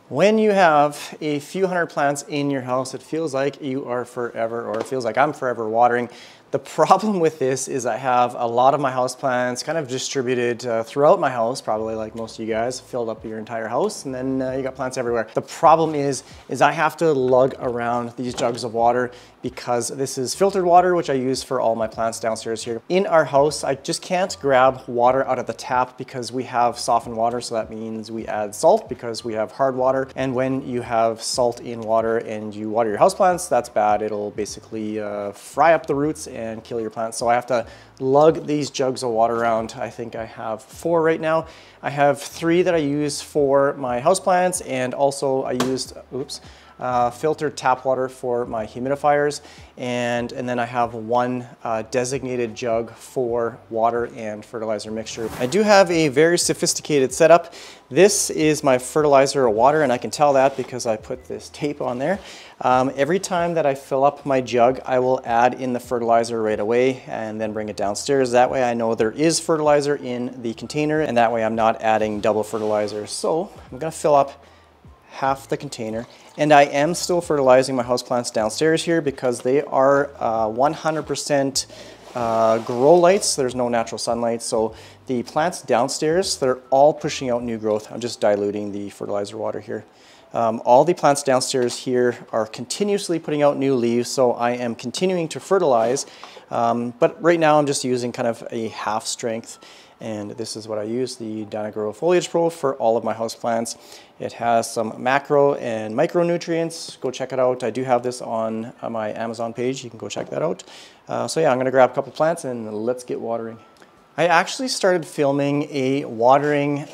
When you have a few hundred plants in your house, it feels like you are forever, or it feels like I'm forever watering. The problem with this is I have a lot of my houseplants kind of distributed throughout my house, probably like most of you guys, filled up your entire house, and then you got plants everywhere. The problem is I have to lug around these jugs of water because this is filtered water, which I use for all my plants downstairs here. In our house, I just can't grab water out of the tap because we have softened water, so that means we add salt because we have hard water. And when you have salt in water and you water your houseplants, that's bad. It'll basically fry up the roots and kill your plants. So I have to lug these jugs of water around. I think I have 4 right now. I have 3 that I use for my houseplants, and also I used, filtered tap water for my humidifiers, and then I have 1 designated jug for water and fertilizer mixture. I do have a very sophisticated setup. This is my fertilizer water, and I can tell that because I put this tape on there. Every time that I fill up my jug, I will add in the fertilizer right away and then bring it downstairs. That way I know there is fertilizer in the container, and that way I'm not adding double fertilizer. So I'm gonna fill up half the container, and I am still fertilizing my houseplants downstairs here because they are 100% grow lights. There's no natural sunlight, so the plants downstairs, they're all pushing out new growth. I'm just diluting the fertilizer water here. All the plants downstairs here are continuously putting out new leaves, so I am continuing to fertilize, but right now I'm just using kind of a half strength. And this is what I use, the Dynagrow Foliage Pro, for all of my houseplants. It has some macro and micronutrients. Go check it out. I do have this on my Amazon page. You can go check that out. So yeah, I'm gonna grab a couple plants and let's get watering. I actually started filming a watering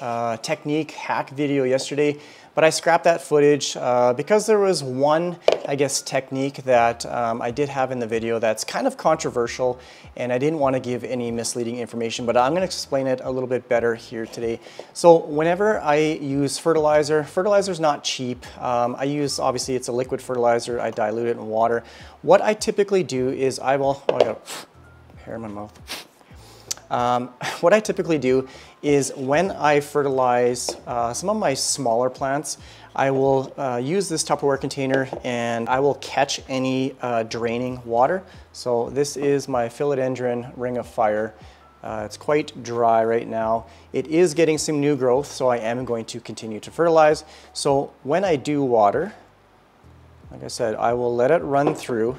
technique hack video yesterday, but I scrapped that footage because there was one, I guess, technique that I did have in the video that's kind of controversial, and I didn't want to give any misleading information, but I'm going to explain it a little bit better here today. So whenever I use fertilizer, fertilizer's not cheap. I use, obviously it's a liquid fertilizer, I dilute it in water. What I typically do is I got hair in my mouth. What I typically do is when I fertilize some of my smaller plants, I will use this Tupperware container and I will catch any draining water. So this is my philodendron ring of fire. It's quite dry right now. It is getting some new growth, so I am going to continue to fertilize. So when I do water, like I said, I will let it run through,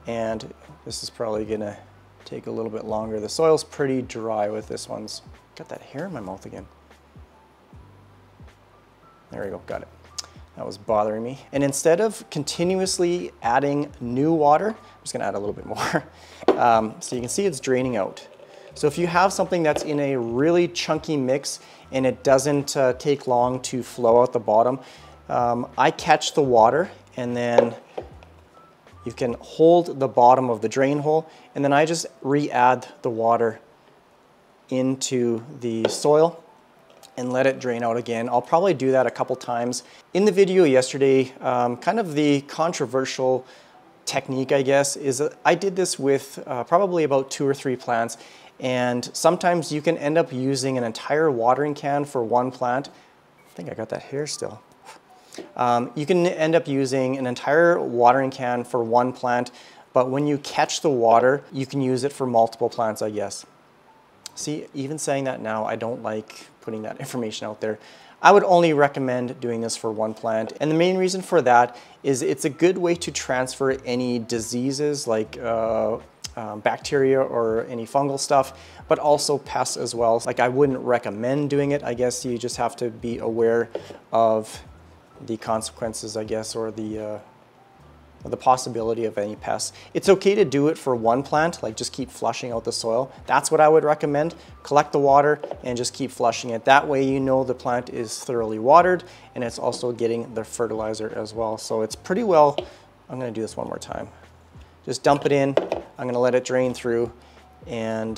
and this is probably gonna take a little bit longer. The soil's pretty dry with this one's. Got that hair in my mouth again. There we go, got it. That was bothering me. And instead of continuously adding new water, I'm just gonna add a little bit more. So you can see it's draining out. So if you have something that's in a really chunky mix and it doesn't take long to flow out the bottom, I catch the water, and then you can hold the bottom of the drain hole, and then I just re-add the water into the soil and let it drain out again. I'll probably do that a couple times. In the video yesterday, kind of the controversial technique, I guess, is that I did this with probably about 2 or 3 plants, and sometimes you can end up using an entire watering can for one plant. I think I got that hair still. You can end up using an entire watering can for one plant, but when you catch the water, you can use it for multiple plants, I guess. See, even saying that now, I don't like putting that information out there. I would only recommend doing this for one plant, and the main reason for that is it's a good way to transfer any diseases like bacteria or any fungal stuff, but also pests as well. Like, I wouldn't recommend doing it. I guess you just have to be aware of the consequences, I guess, or the possibility of any pests. It's okay to do it for one plant, like just keep flushing out the soil. That's what I would recommend. Collect the water and just keep flushing it. That way you know the plant is thoroughly watered and it's also getting the fertilizer as well. So it's pretty well, I'm gonna do this one more time. Just dump it in, I'm gonna let it drain through, and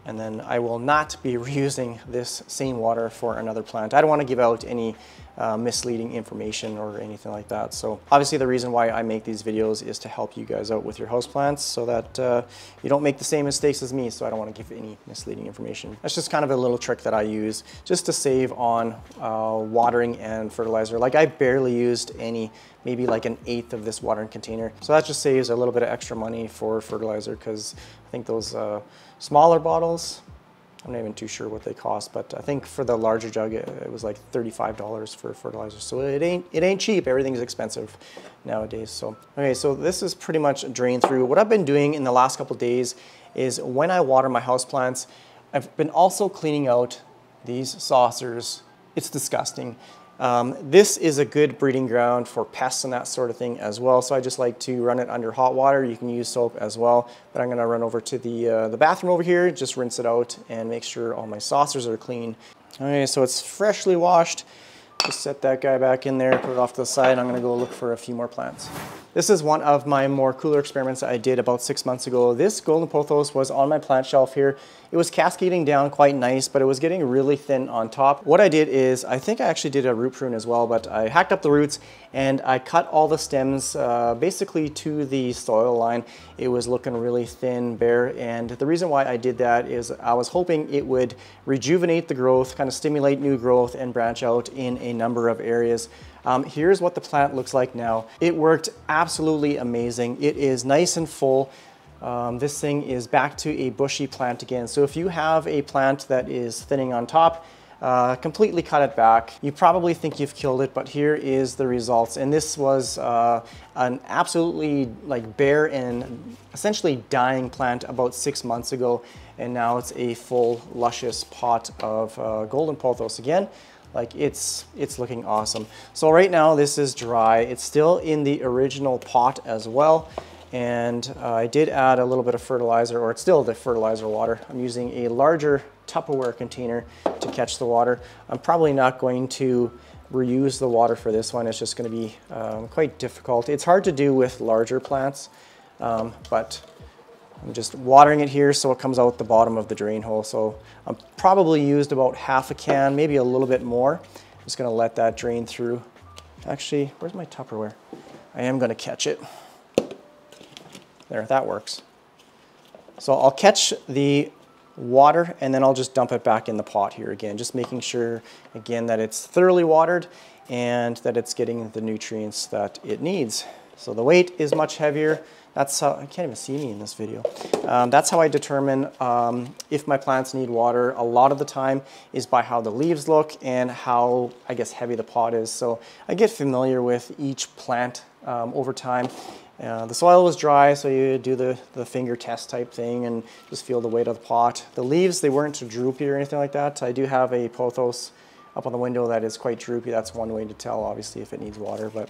then I will not be reusing this same water for another plant. I don't want to give out any misleading information or anything like that. So obviously the reason why I make these videos is to help you guys out with your houseplants so that you don't make the same mistakes as me, so I don't want to give any misleading information. That's just kind of a little trick that I use just to save on watering and fertilizer. Like I barely used any, maybe like an eighth of this watering container. So that just saves a little bit of extra money for fertilizer, because I think those smaller bottles, I'm not even too sure what they cost, but I think for the larger jug it was like $35 for fertilizer. So it ain't cheap. Everything's expensive nowadays. So okay, so this is pretty much drained through. What I've been doing in the last couple days is when I water my houseplants, I've been also cleaning out these saucers. It's disgusting. This is a good breeding ground for pests and that sort of thing as well. So I just like to run it under hot water. You can use soap as well, but I'm gonna run over to the bathroom over here, just rinse it out and make sure all my saucers are clean. Okay, so it's freshly washed. Just set that guy back in there, put it off to the side. I'm gonna go look for a few more plants. This is one of my more cooler experiments that I did about 6 months ago. This golden pothos was on my plant shelf here. It was cascading down quite nice, but it was getting really thin on top. What I did is, I think I actually did a root prune as well, but I hacked up the roots and I cut all the stems basically to the soil line. It was looking really thin, bare, and the reason why I did that is I was hoping it would rejuvenate the growth, kind of stimulate new growth and branch out in a number of areas. Here's what the plant looks like now. It worked absolutely amazing. It is nice and full. This thing is back to a bushy plant again. So if you have a plant that is thinning on top, completely cut it back. You probably think you've killed it, but here is the results. And this was an absolutely like bare and essentially dying plant about 6 months ago. And now it's a full luscious pot of golden pothos again. Like it's looking awesome. So right now this is dry. It's still in the original pot as well. And I did add a little bit of fertilizer, or it's still the fertilizer water. I'm using a larger Tupperware container to catch the water. I'm probably not going to reuse the water for this one. It's just going to be quite difficult. It's hard to do with larger plants, but I'm just watering it here so it comes out the bottom of the drain hole. So I'm probably used about half a can, maybe a little bit more. I'm just going to let that drain through. Actually, where's my Tupperware? I am going to catch it. There, that works. So I'll catch the water and then I'll just dump it back in the pot here again, just making sure again that it's thoroughly watered and that it's getting the nutrients that it needs. So the weight is much heavier. That's how, I can't even see me in this video. That's how I determine if my plants need water. A lot of the time is by how the leaves look and how, I guess, heavy the pot is. So I get familiar with each plant over time. The soil was dry, so you do the finger test type thing and just feel the weight of the pot. The leaves, they weren't too droopy or anything like that. I do have a pothos up on the window that is quite droopy. That's one way to tell, obviously, if it needs water. But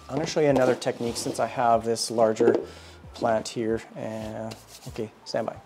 I'm going to show you another technique since I have this larger plant here. Okay, stand by.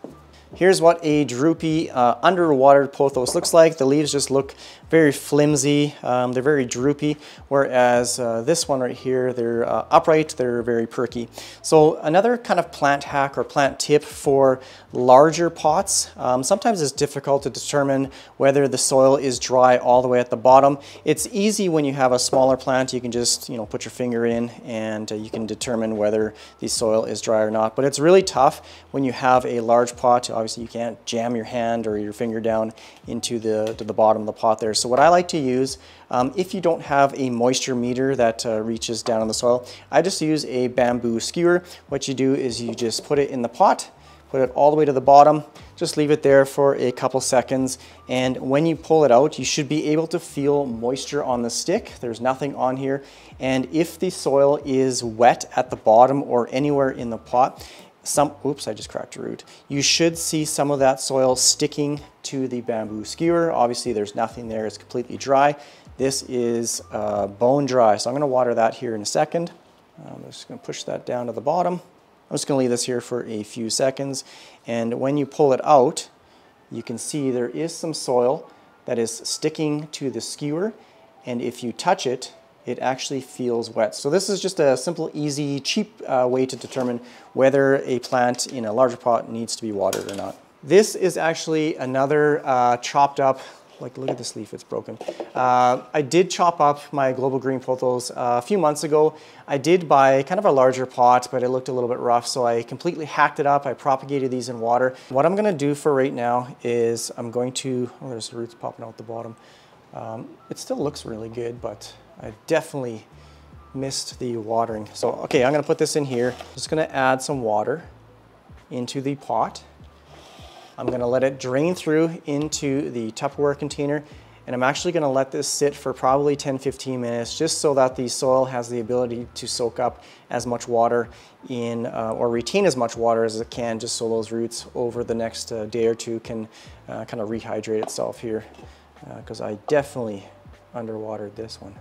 Here's what a droopy, underwatered pothos looks like. The leaves just look very flimsy. They're very droopy, whereas this one right here, they're upright, they're very perky. So another kind of plant hack or plant tip for larger pots, sometimes it's difficult to determine whether the soil is dry all the way at the bottom. It's easy when you have a smaller plant. You can just, you know, put your finger in and you can determine whether the soil is dry or not. But it's really tough when you have a large pot. Obviously, you can't jam your hand or your finger down into the bottom of the pot there. So what I like to use, if you don't have a moisture meter that reaches down in the soil, I just use a bamboo skewer. What you do is you just put it in the pot, put it all the way to the bottom, just leave it there for a couple seconds, and when you pull it out, you should be able to feel moisture on the stick. There's nothing on here, and if the soil is wet at the bottom or anywhere in the pot, oops, I just cracked a root. You should see some of that soil sticking to the bamboo skewer. Obviously, there's nothing there. It's completely dry. This is bone dry, so I'm going to water that here in a second. I'm just going to push that down to the bottom. I'm just going to leave this here for a few seconds, and when you pull it out, you can see there is some soil that is sticking to the skewer, and if you touch it, it actually feels wet. So this is just a simple, easy, cheap way to determine whether a plant in a larger pot needs to be watered or not. This is actually another chopped up like look at this leaf, it's broken. I did chop up my global green pothos a few months ago. I did buy kind of a larger pot, but it looked a little bit rough, so I completely hacked it up. I propagated these in water. What I'm gonna do for right now is I'm going to, oh, there's roots popping out the bottom. It still looks really good, but I definitely missed the watering. So, okay, I'm gonna put this in here. Just gonna add some water into the pot. I'm gonna let it drain through into the Tupperware container, and I'm actually gonna let this sit for probably 10-15 minutes just so that the soil has the ability to soak up as much water in, or retain as much water as it can, just so those roots over the next day or two can kind of rehydrate itself here, because I definitely underwatered this one.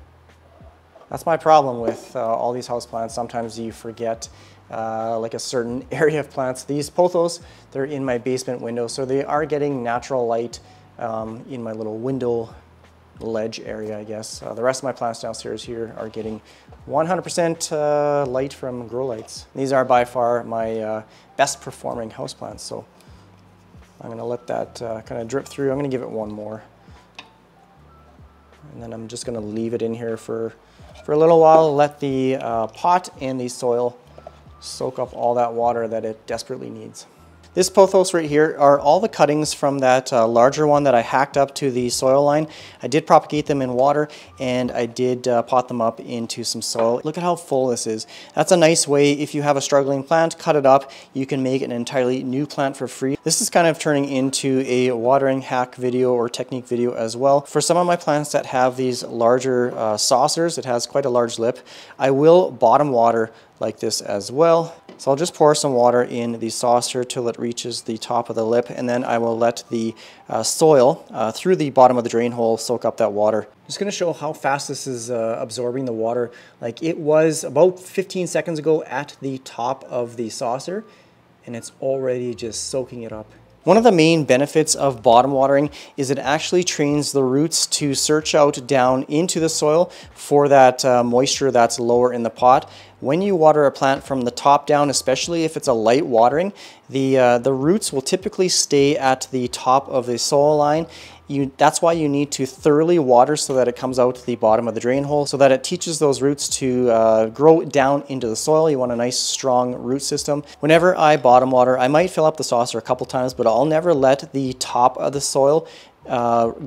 That's my problem with all these houseplants. Sometimes you forget like a certain area of plants. These pothos, they're in my basement window, so they are getting natural light in my little window ledge area, I guess. The rest of my plants downstairs here are getting 100% light from grow lights. These are by far my best performing houseplants, so I'm gonna let that kind of drip through. I'm gonna give it one more. And then I'm just gonna leave it in here for a little while, let the pot and the soil soak up all that water that it desperately needs. This pothos right here are all the cuttings from that larger one that I hacked up to the soil line. I did propagate them in water, and I did pot them up into some soil. Look at how full this is. That's a nice way, if you have a struggling plant, cut it up, you can make an entirely new plant for free. This is kind of turning into a watering hack video or technique video as well. For some of my plants that have these larger saucers, it has quite a large lip, I will bottom water like this as well. So I'll just pour some water in the saucer till it reaches the top of the lip, and then I will let the soil through the bottom of the drain hole soak up that water. Just gonna show how fast this is absorbing the water. Like, it was about 15 seconds ago at the top of the saucer, and it's already just soaking it up. One of the main benefits of bottom watering is it actually trains the roots to search out down into the soil for that moisture that's lower in the pot. When you water a plant from the top down, especially if it's a light watering, the roots will typically stay at the top of the soil line. That's why you need to thoroughly water so that it comes out to the bottom of the drain hole, so that it teaches those roots to grow down into the soil. You want a nice strong root system. Whenever I bottom water, I might fill up the saucer a couple times, but I'll never let the top of the soil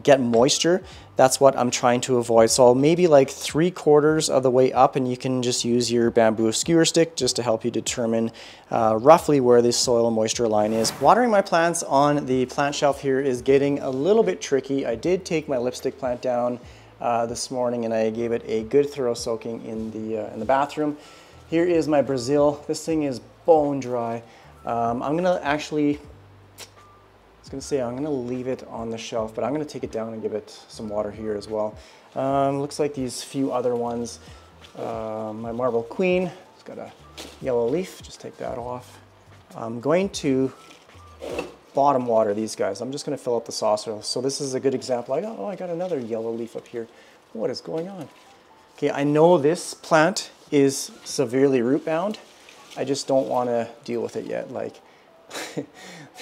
get moisture. That's what I'm trying to avoid. So maybe like 3/4 of the way up, and you can just use your bamboo skewer stick just to help you determine roughly where the soil moisture line is. Watering my plants on the plant shelf here is getting a little bit tricky. I did take my lipstick plant down this morning, and I gave it a good thorough soaking in the bathroom. Here is my Brazil. This thing is bone dry. I'm gonna actually, I'm gonna leave it on the shelf, but I'm gonna take it down and give it some water here as well. Looks like these few other ones. My Marble Queen, it's got a yellow leaf, just take that off. I'm going to bottom water these guys. I'm just gonna fill up the saucer. So this is a good example. I got another yellow leaf up here. What is going on? Okay, I know this plant is severely root bound. I just don't wanna deal with it yet. Like,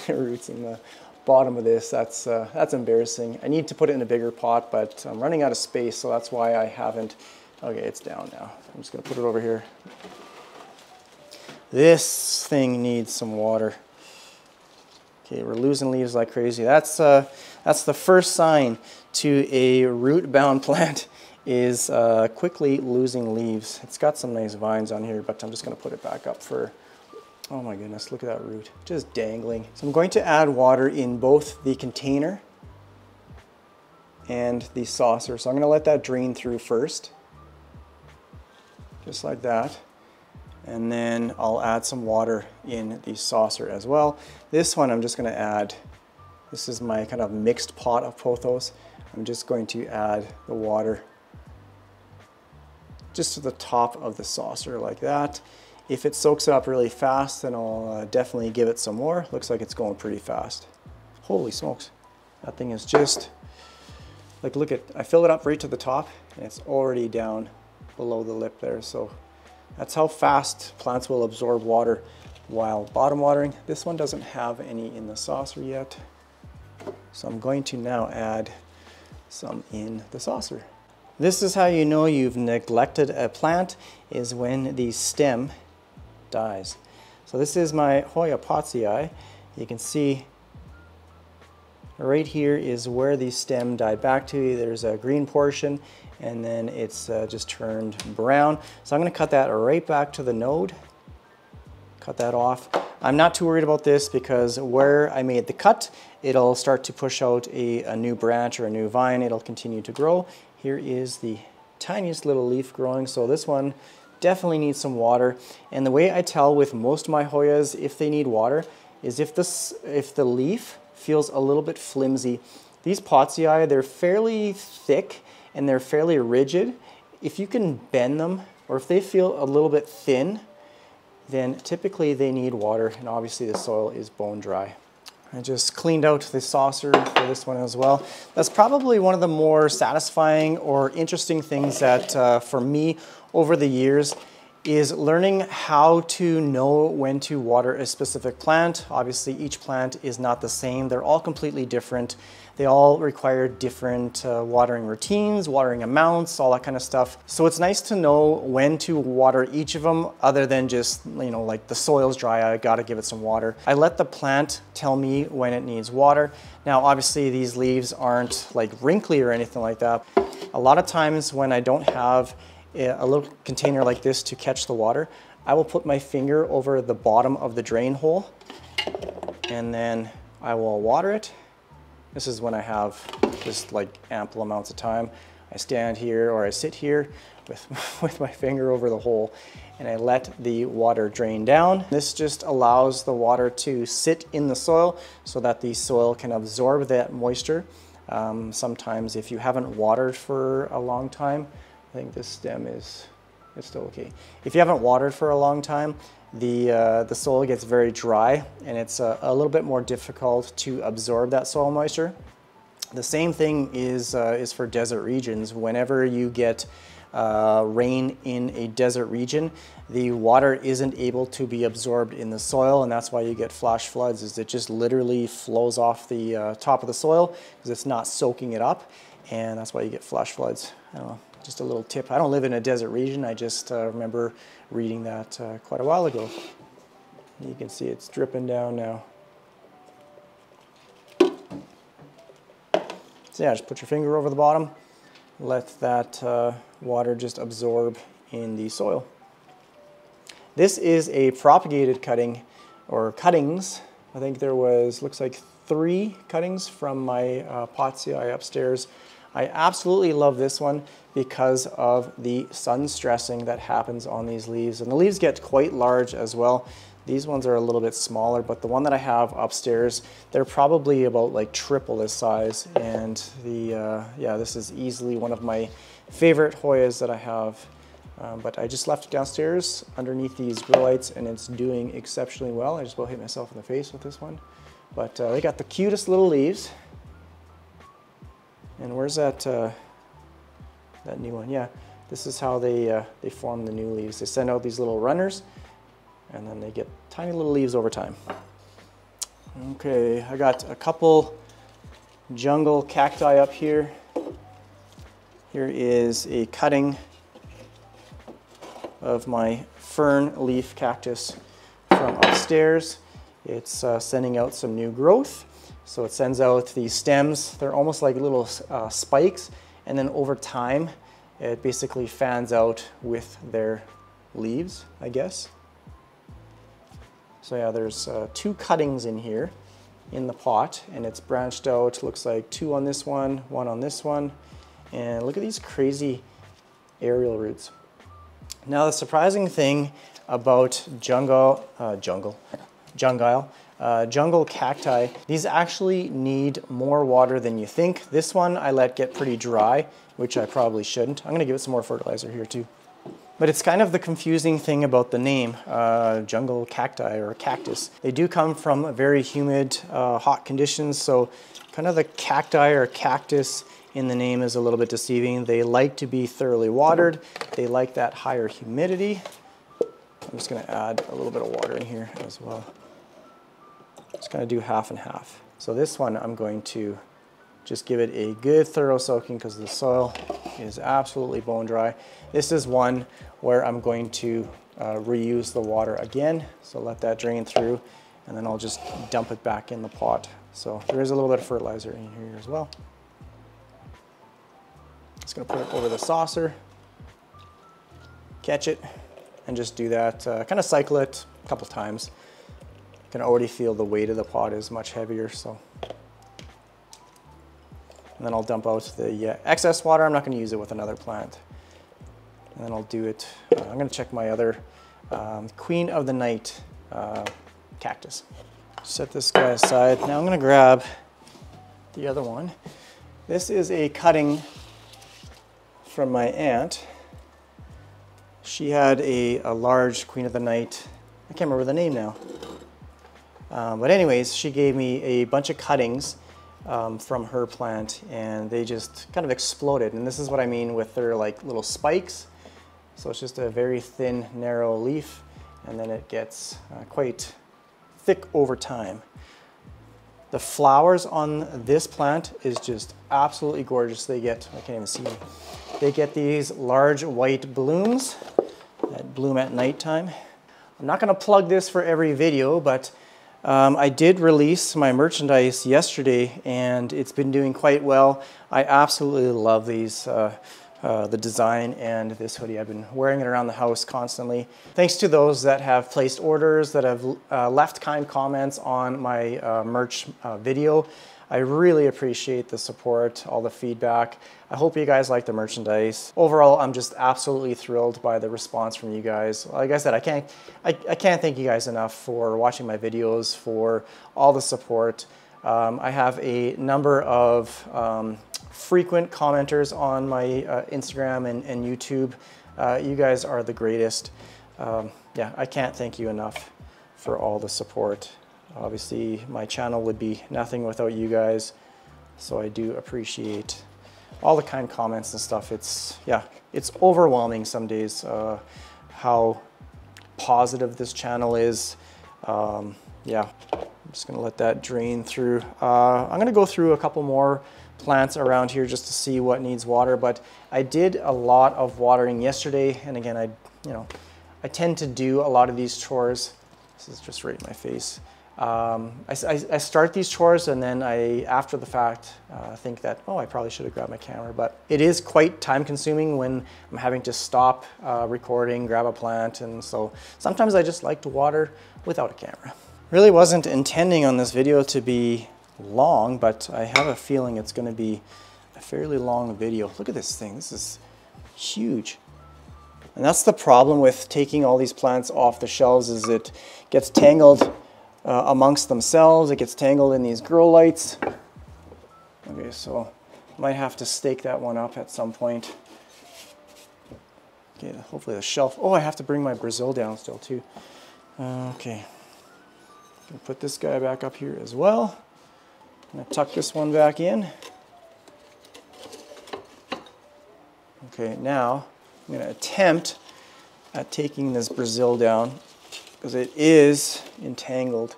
the roots in the bottom of this, that's embarrassing. I need to put it in a bigger pot, but I'm running out of space, so that's why I haven't. Okay, it's down now. I'm just gonna put it over here. This thing needs some water. Okay, we're losing leaves like crazy. That's the first sign to a root-bound plant, is quickly losing leaves. It's got some nice vines on here, but I'm just gonna put it back up for, oh my goodness, look at that root, just dangling. So I'm going to add water in both the container and the saucer. So I'm gonna let that drain through first, just like that. And then I'll add some water in the saucer as well. This one I'm just gonna add, this is my kind of mixed pot of pothos. I'm just going to add the water just to the top of the saucer like that. If it soaks up really fast, then I'll definitely give it some more. Looks like it's going pretty fast. Holy smokes. That thing is just, like, look at, I filled it up right to the top, and it's already down below the lip there. So that's how fast plants will absorb water while bottom watering. This one doesn't have any in the saucer yet. So I'm going to now add some in the saucer. This is how you know you've neglected a plant, is when the stem dies. So this is my Hoya Pottsii. You can see right here is where the stem died back to. There's a green portion and then it's just turned brown. So I'm going to cut that right back to the node. Cut that off. I'm not too worried about this because where I made the cut, it'll start to push out a new branch or a new vine. It'll continue to grow. Here is the tiniest little leaf growing. So this one definitely needs some water. And the way I tell with most of my Hoyas if they need water is if the leaf feels a little bit flimsy. These Pottsii, they're fairly thick and they're fairly rigid. If you can bend them, or if they feel a little bit thin, then typically they need water, and obviously the soil is bone dry. I just cleaned out the saucer for this one as well. That's probably one of the more satisfying or interesting things that for me over the years is learning how to know when to water a specific plant. Obviously each plant is not the same. They're all completely different. They all require different watering routines, watering amounts, all that kind of stuff. So it's nice to know when to water each of them other than just, you know, like the soil's dry, I gotta give it some water. I let the plant tell me when it needs water. Now obviously these leaves aren't like wrinkly or anything like that. A lot of times when I don't have a little container like this to catch the water, I will put my finger over the bottom of the drain hole and then I will water it. This is when I have just like ample amounts of time. I stand here or I sit here with my finger over the hole and I let the water drain down. This just allows the water to sit in the soil so that the soil can absorb that moisture. Sometimes if you haven't watered for a long time, I think this stem it's still okay. If you haven't watered for a long time, the soil gets very dry and it's a little bit more difficult to absorb that soil moisture. The same thing is for desert regions. Whenever you get rain in a desert region, the water isn't able to be absorbed in the soil, and that's why you get flash floods. Is it just literally flows off the top of the soil because it's not soaking it up, and that's why you get flash floods. I don't know. Just a little tip. I don't live in a desert region. I just remember reading that quite a while ago. You can see it's dripping down now. So yeah, just put your finger over the bottom. Let that water just absorb in the soil. This is a propagated cutting, or cuttings. I think there was, looks like 3 cuttings from my Pottsii upstairs. I absolutely love this one because of the sun stressing that happens on these leaves. And the leaves get quite large as well. These ones are a little bit smaller, but the one that I have upstairs, they're probably about like triple this size. And yeah, this is easily one of my favorite Hoyas that I have. But I just left it downstairs underneath these grow lights and it's doing exceptionally well. I just about hit myself in the face with this one. But they got the cutest little leaves. And where's that that new one? Yeah, this is how they form the new leaves. They send out these little runners, and then they get tiny little leaves over time. Okay, I got a couple jungle cacti up here. Here is a cutting of my fern leaf cactus from upstairs. It's sending out some new growth. So it sends out these stems. They're almost like little spikes, and then over time it basically fans out with their leaves, I guess. So yeah, there's 2 cuttings in here in the pot, and it's branched out. Looks like 2 on this one, 1 on this one, and look at these crazy aerial roots. Now the surprising thing about jungle cacti, these actually need more water than you think. This one I let get pretty dry, which I probably shouldn't. I'm gonna give it some more fertilizer here too. But it's kind of the confusing thing about the name, jungle cacti or cactus. They do come from very humid, hot conditions, so kind of the cacti or cactus in the name is a little bit deceiving. They like to be thoroughly watered. They like that higher humidity. I'm just gonna add a little bit of water in here as well. Just gonna do half and half. So this one I'm going to Just give it a good thorough soaking because the soil is absolutely bone dry. This is one where I'm going to reuse the water again. So let that drain through and then I'll just dump it back in the pot. So there is a little bit of fertilizer in here as well. Just gonna put it over the saucer, catch it, and just do that, kind of cycle it a couple times. You can already feel the weight of the pot is much heavier, so. And then I'll dump out the excess water. I'm not gonna use it with another plant. And then I'll do it, I'm gonna check my other Queen of the Night cactus. Set this guy aside. Now I'm gonna grab the other one. This is a cutting from my aunt. She had a large Queen of the Night. I can't remember the name now. But anyways, she gave me a bunch of cuttings from her plant and they just kind of exploded. And this is what I mean with their like little spikes. So it's just a very thin, narrow leaf and then it gets quite thick over time. The flowers on this plant is just absolutely gorgeous. They get, I can't even see them. They get these large white blooms that bloom at nighttime. I'm not gonna plug this for every video, but I did release my merchandise yesterday and it's been doing quite well. I absolutely love these, the design and this hoodie. I've been wearing it around the house constantly. Thanks to those that have placed orders, that have left kind comments on my merch video. I really appreciate the support, all the feedback. I hope you guys like the merchandise. Overall, I'm just absolutely thrilled by the response from you guys. Like I said, I can't thank you guys enough for watching my videos, for all the support. I have a number of frequent commenters on my Instagram and YouTube. You guys are the greatest. Yeah, I can't thank you enough for all the support. Obviously, my channel would be nothing without you guys, so I do appreciate all the kind comments and stuff. It's overwhelming some days how positive this channel is. Yeah, I'm just gonna let that drain through. I'm gonna go through a couple more plants around here just to see what needs water, but I did a lot of watering yesterday, and again, I tend to do a lot of these chores. This is just right in my face. I start these chores and then after the fact, think that, oh, I probably should have grabbed my camera, but it is quite time consuming when I'm having to stop recording, grab a plant, and so sometimes I just like to water without a camera. Really wasn't intending on this video to be long, but I have a feeling it's going to be a fairly long video. Look at this thing. This is huge. And that's the problem with taking all these plants off the shelves, is it gets tangled amongst themselves. It gets tangled in these grow lights. Okay, so might have to stake that one up at some point. Okay, hopefully the shelf. Oh, I have to bring my Brazil down still too. Okay, gonna put this guy back up here as well. I'm gonna tuck this one back in. Okay, now I'm gonna attempt at taking this Brazil down, because it is entangled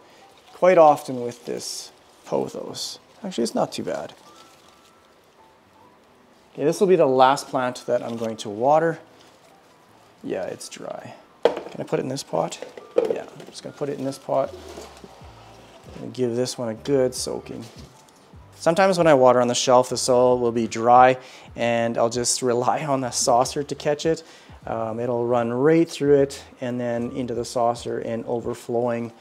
quite often with this pothos. Actually, it's not too bad. Okay, this will be the last plant that I'm going to water. Yeah, it's dry. Can I put it in this pot? Yeah, I'm just gonna put it in this pot and give this one a good soaking. Sometimes when I water on the shelf, the soil will be dry and I'll just rely on the saucer to catch it. It'll run right through it and then into the saucer and overflowing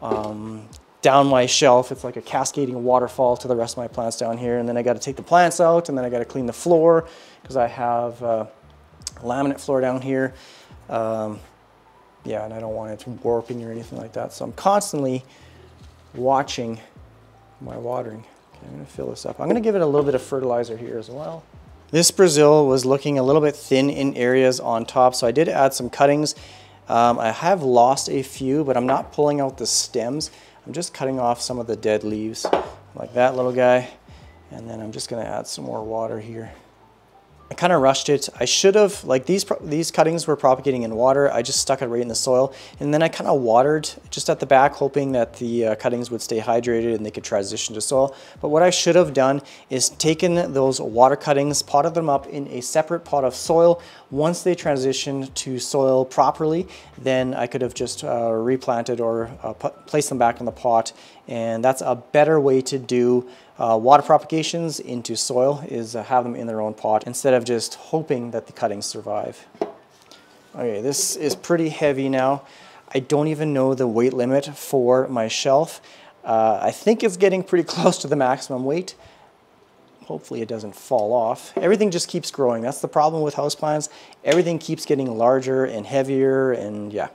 down my shelf. It's like a cascading waterfall to the rest of my plants down here. And then I got to take the plants out, and then I got to clean the floor because I have laminate floor down here. Yeah, and I don't want it warping or anything like that. So I'm constantly watching my watering. Okay, I'm going to fill this up. I'm going to give it a little bit of fertilizer here as well. This Brazil was looking a little bit thin in areas on top, so I did add some cuttings. I have lost a few, but I'm not pulling out the stems. I'm just cutting off some of the dead leaves, like that little guy. And then I'm just going to add some more water here. I kind of rushed it. I should have, like these cuttings were propagating in water. I just stuck it right in the soil. And then I kind of watered just at the back, hoping that the cuttings would stay hydrated and they could transition to soil. But what I should have done is taken those water cuttings, potted them up in a separate pot of soil. Once they transitioned to soil properly, then I could have just replanted or placed them back in the pot. And that's a better way to do water propagations into soil, is have them in their own pot instead of just hoping that the cuttings survive. Okay, this is pretty heavy now. I don't even know the weight limit for my shelf. I think it's getting pretty close to the maximum weight. Hopefully it doesn't fall off. Everything just keeps growing. That's the problem with houseplants. Everything keeps getting larger and heavier, and yeah.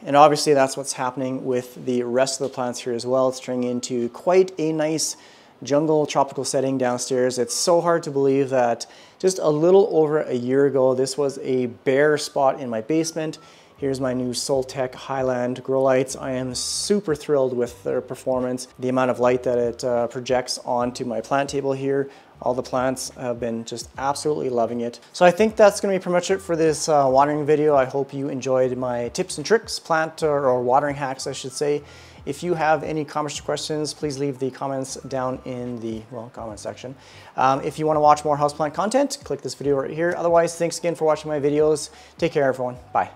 And obviously that's what's happening with the rest of the plants here as well. It's turning into quite a nice jungle tropical setting downstairs. It's so hard to believe that just a little over a year ago, this was a bare spot in my basement. Here's my new Soltech Highland grow lights. I am super thrilled with their performance, the amount of light that it projects onto my plant table here. All the plants have been just absolutely loving it. So I think that's going to be pretty much it for this watering video. I hope you enjoyed my tips and tricks, plant or watering hacks, I should say. If you have any comments or questions, please leave the comments down in the comment section. If you want to watch more houseplant content, click this video right here. Otherwise, thanks again for watching my videos. Take care, everyone. Bye.